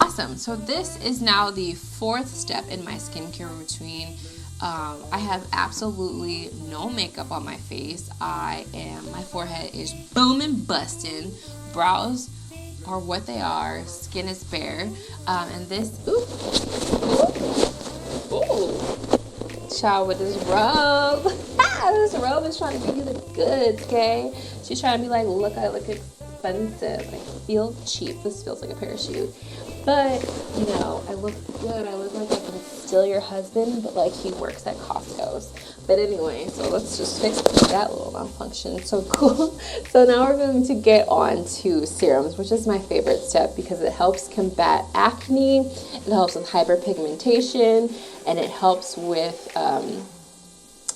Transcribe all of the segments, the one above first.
Awesome. So this is now the fourth step in my skincare routine. I have absolutely no makeup on my face. My forehead is booming, busting. Brows are what they are. Skin is bare. And this, child with this robe. This robe is trying to give you the goods, okay? She's trying to be like, look, I look expensive. I feel cheap. This feels like a parachute. But, you know, I look good. I look like I can steal your husband, but like he works at Costco's. But anyway, so let's just fix that little malfunction. So cool. So now we're going to get on to serums, which is my favorite step because it helps combat acne, it helps with hyperpigmentation, and it helps with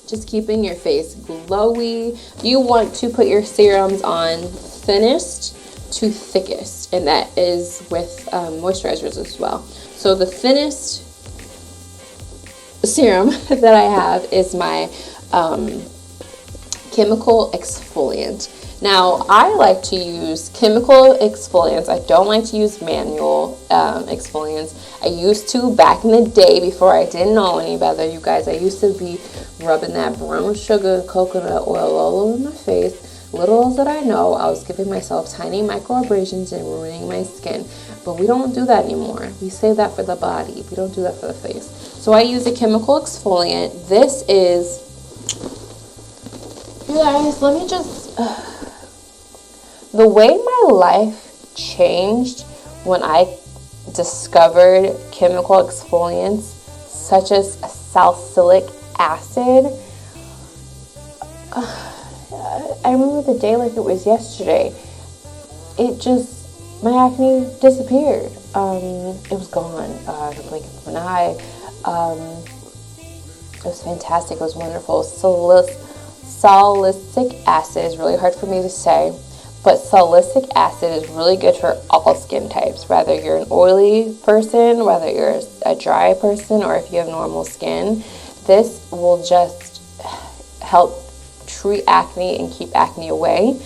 just keeping your face glowy. You want to put your serums on thinnest to thickest, and that is with moisturizers as well. So the thinnest serum that I have is my chemical exfoliant. Now, I like to use chemical exfoliants. I don't like to use manual exfoliants. I used to back in the day before I didn't know any better, you guys. I used to be rubbing that brown sugar coconut oil all over my face. Little did I know, I was giving myself tiny microabrasions and ruining my skin. But we don't do that anymore. We save that for the body. We don't do that for the face. So I use a chemical exfoliant. This is, you guys, let me just, the way my life changed when I discovered chemical exfoliants such as salicylic acid. I remember the day like it was yesterday. My acne disappeared. It was gone. The blink of an eye. It was fantastic. It was wonderful. Salicylic acid is really hard for me to say, but salicylic acid is really good for all skin types, whether you're an oily person, whether you're a dry person, or if you have normal skin. This will just help treat acne and keep acne away.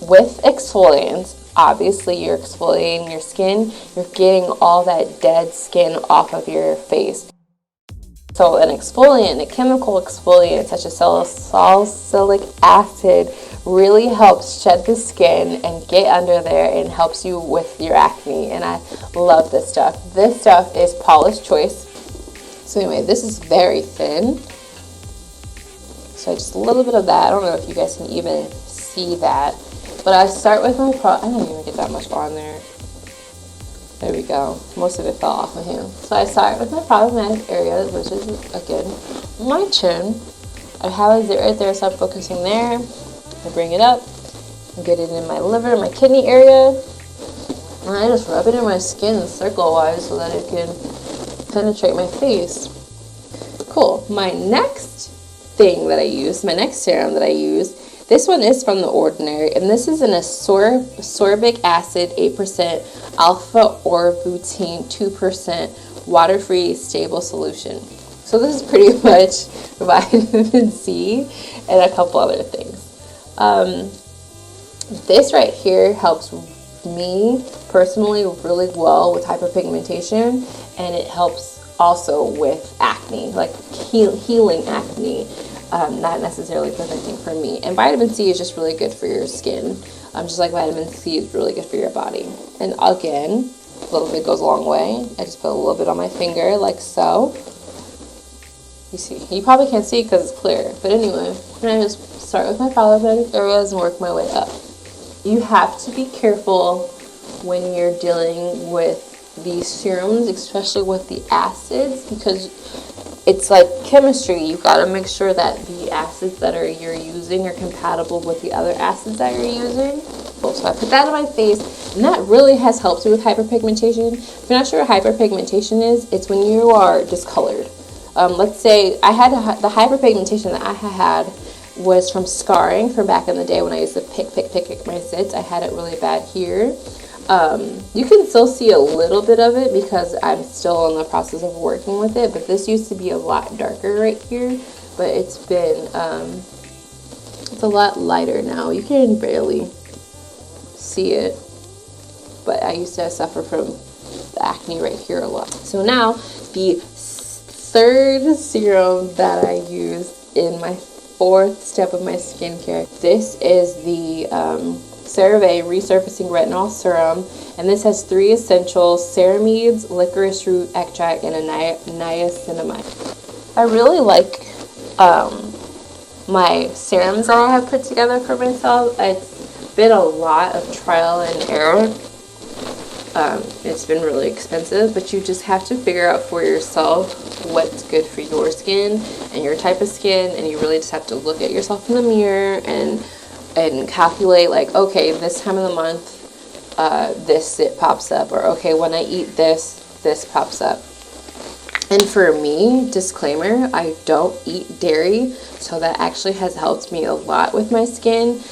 With exfoliants, obviously you're exfoliating your skin, you're getting all that dead skin off of your face. So an exfoliant, a chemical exfoliant such as salicylic acid, really helps shed the skin and get under there and helps you with your acne. And I love this stuff. This stuff is Paula's Choice. So anyway, this is very thin. So just a little bit of that. I don't know if you guys can even see that. But I start with my I didn't even get that much on there. There we go. Most of it fell off my hand. So I start with my problematic areas, which is, again, my chin. I have it right there, so I'm focusing there. I bring it up. I get it in my liver, my kidney area. And I just rub it in my skin circle-wise so that it can penetrate my face. Cool. My next thing that I use, my next serum that I use, this one is from The Ordinary, and this is an ascorbic acid 8%, alpha orbutine 2%, water-free stable solution. So this is pretty much vitamin C and a couple other things. This right here helps me personally really well with hyperpigmentation, and it helps also with acne, like healing acne. Not necessarily preventing for me. And vitamin C is just really good for your skin. Just like vitamin C is really good for your body. And again, a little bit goes a long way. I just put a little bit on my finger like so. You see, you probably can't see because it's clear. But anyway, and I just start with my problematic areas and work my way up. You have to be careful when you're dealing with these serums, especially with the acids, because it's like chemistry. You got to make sure that the acids that you're using are compatible with the other acids that you're using. So I put that on my face, and that really has helped me with hyperpigmentation. If you're not sure what hyperpigmentation is, it's when you are discolored. Let's say I had the hyperpigmentation that I had was from scarring from back in the day when I used to pick my zits. I had it really bad here. You can still see a little bit of it because I'm still in the process of working with it, but this used to be a lot darker right here, but it's been, it's a lot lighter now. You can barely see it, but I used to suffer from the acne right here a lot. So now the third serum that I use in my fourth step of my skincare. This is the CeraVe Resurfacing Retinol Serum, and this has 3 essentials: ceramides, licorice root extract, and a niacinamide. I really like my serums that I have put together for myself. It's been a lot of trial and error. It's been really expensive, but you just have to figure out for yourself what's good for your skin and your type of skin, and you really just have to look at yourself in the mirror and calculate, like, okay, this time of the month it pops up, or okay, when I eat this pops up. And for me, disclaimer, I don't eat dairy, so that actually has helped me a lot with my skin.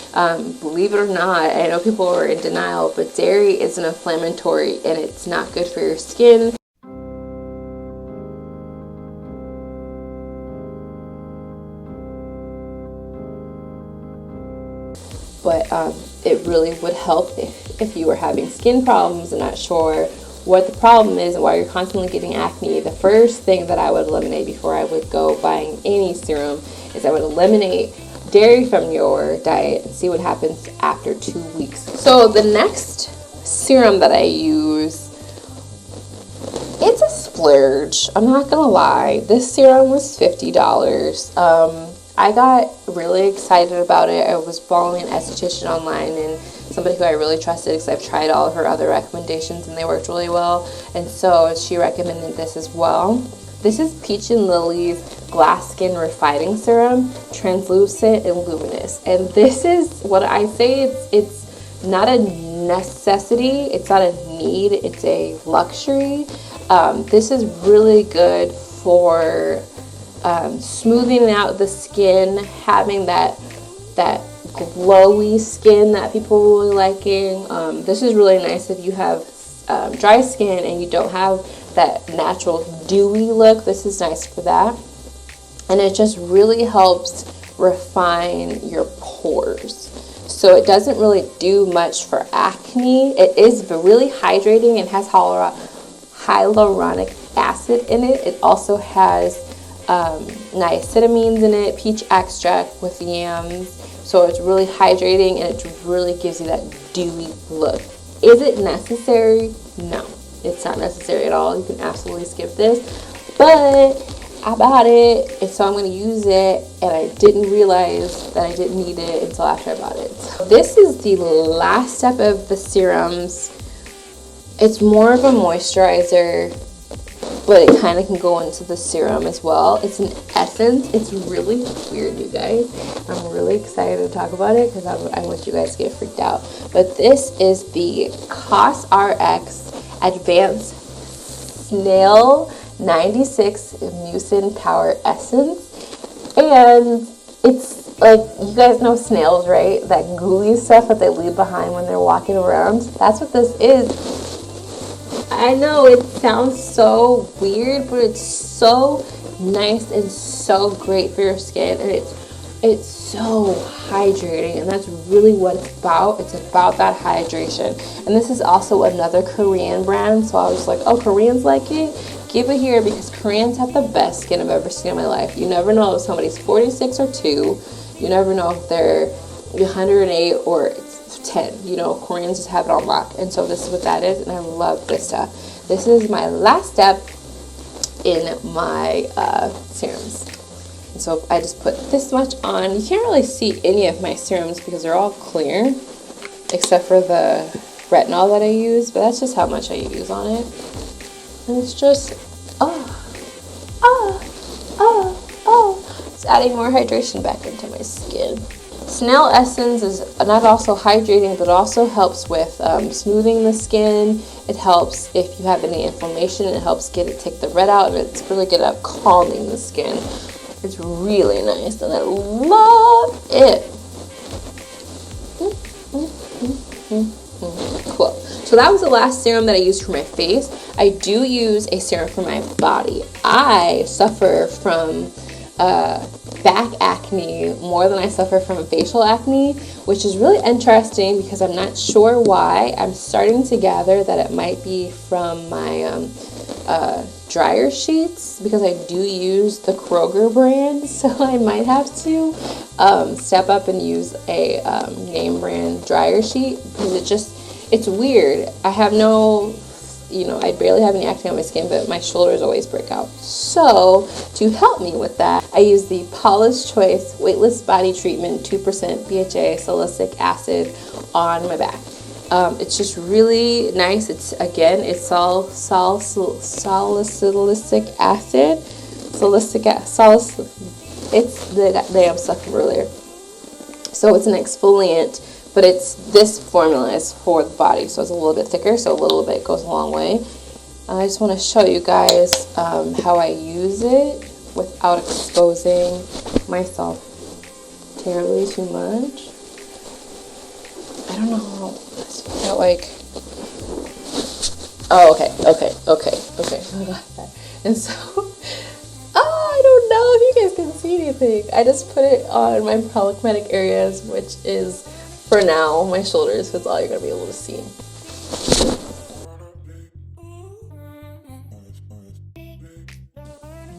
Believe it or not, I know people are in denial, but dairy is an inflammatory and it's not good for your skin. But it really would help if you were having skin problems and not sure what the problem is and why you're constantly getting acne. The first thing that I would eliminate before I would go buying any serum is I would eliminate dairy from your diet and see what happens after 2 weeks. So the next serum that I use, it's a splurge, I'm not gonna lie. This serum was $50. I got really excited about it. I was following an esthetician online and somebody who I really trusted because I've tried all of her other recommendations and they worked really well, and so she recommended this as well. This is Peach and Lily's Glass Skin Refining Serum, translucent and luminous. And this is what I say, it's not a necessity, it's not a need, it's a luxury. This is really good for smoothing out the skin, having that glowy skin that people are really liking. This is really nice if you have dry skin and you don't have that natural dewy look. This is nice for that. And it just really helps refine your pores. So it doesn't really do much for acne. It is really hydrating and has hyaluronic acid in it. It also has niacinamines in it, peach extract with yams. So it's really hydrating and it really gives you that dewy look. Is it necessary? No, it's not necessary at all. You can absolutely skip this. But I bought it, and so I'm going to use it, and I didn't realize that I didn't need it until after I bought it. So this is the last step of the serums. It's more of a moisturizer, but it kind of can go into the serum as well. It's an essence. It's really weird, you guys. I'm really excited to talk about it because I want you guys to get freaked out. But this is the COSRX Advanced Snail 96 Mucin Power Essence. And it's like, you guys know snails, right? That gooey stuff that they leave behind when they're walking around. That's what this is. I know it sounds so weird, but it's so nice and so great for your skin, and it's so hydrating, and that's really what it's about. It's about that hydration. And this is also another Korean brand, so I was like, oh, Koreans like it? Give it here, because Koreans have the best skin I've ever seen in my life. You never know if somebody's 46 or 2. You never know if they're 108 or 10. You know, Koreans just have it on lock. And so this is what that is, and I love this stuff. This is my last step in my serums. And so I just put this much on. You can't really see any of my serums because they're all clear, except for the retinol that I use, but that's just how much I use on it. And it's just, it's adding more hydration back into my skin. Snail Essence is not also hydrating, but also helps with smoothing the skin. It helps if you have any inflammation. It helps take the red out, and it's really good at calming the skin. It's really nice, and I love it. Cool. So that was the last serum that I used for my face. I do use a serum for my body. I suffer from back acne more than I suffer from facial acne, which is really interesting because I'm not sure why. I'm starting to gather that it might be from my dryer sheets, because I do use the Kroger brand, so I might have to step up and use a name brand dryer sheet, because it's weird. I have no, I barely have any acne on my skin, but my shoulders always break out. So to help me with that, I use the Paula's Choice Weightless Body Treatment 2% BHA salicylic acid on my back. It's just really nice. It's salicylic acid. It's the damn stuff earlier. So it's an exfoliant, but this formula is for the body, so it's a little bit thicker, so a little bit goes a long way. I just want to show you guys how I use it without exposing myself terribly too much. I don't know how this felt like. Oh, okay. And so, I don't know if you guys can see anything. I just put it on my problematic areas, which is, for now, my shoulders, because all you're going to be able to see.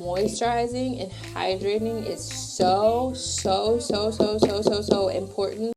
Moisturizing and hydrating is so important.